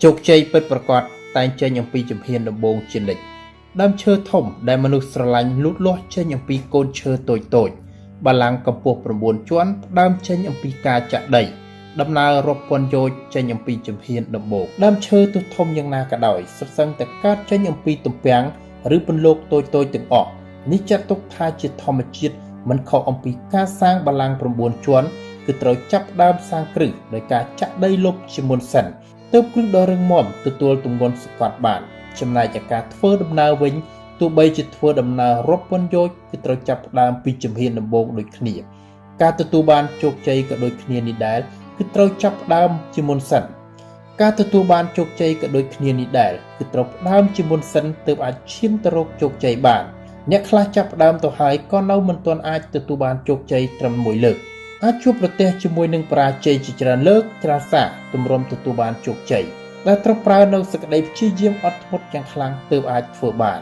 ជោគជ័យពិតប្រាកដតែងចេញអំពីជំហានដំបូងជានិច្ចដើមឈើធំដែលមនុស្សស្រឡាញ់លូតលាស់ចេញអំពីកូនឈើតូចៗបល្ល័ង្កកម្ពស់9ជាន់ផ្ដើមចេញអំពីការចាក់ដីដំណើររាប់ពាន់យោជន៍ចេញអំពីជំហានដំបូងដើមឈើទោះធំយ៉ាងណាក៏ដោយសុទ្ធសឹងតែកើតចេញអំពីទំពាំងឬពន្លកតូចៗទាំងអស់នេះចាត់ទុកថាជាធម្មជាតិមិនខុសអំពីការសាងបល្ល័ង្ក9ជាន់គឺត្រូវចាប់ផ្ដើមសាងគ្រឹះដោយការចាក់ដីលុបជាមុនសិនទើបគ្រឹះដ៏រឹងមាំទទួលទម្ងន់សង្កត់បានចំណែកឯការធ្វើដំណើរវិញទោះបីជាធ្វើដំណើររាប់ពាន់យោជន៍គឺត្រូវចាប់ផ្ដើមពីជំហានដំបូងដូចគ្នាការទទួលបានជោគជ័យក៏ដូចគ្នានេះដែរគឺត្រូវចាប់ផ្ដើមជាមុនសិនការទទួលបានជោគជ័យក៏ដូចគ្នានេះដែរគឺត្រូវផ្ដើមជាមុនសិនទើបអាចឈានទៅរកជោគជ័យបានអ្នកខ្លះចាប់ផ្ដើមទៅហើយក៏នៅមិនទាន់អាចទទួលបានជោគជ័យត្រឹមមួយលើកអាចជួបប្រទះជាមួយនឹងបរាជ័យជាច្រើនលើកច្រើនសារទម្រាំទទួលបានជោគជ័យដែលត្រូវប្រើនៅសក្តីព្យាយាមអត់ធ្មត់យ៉ាងខ្លាំងទើបអាចធ្វើបាន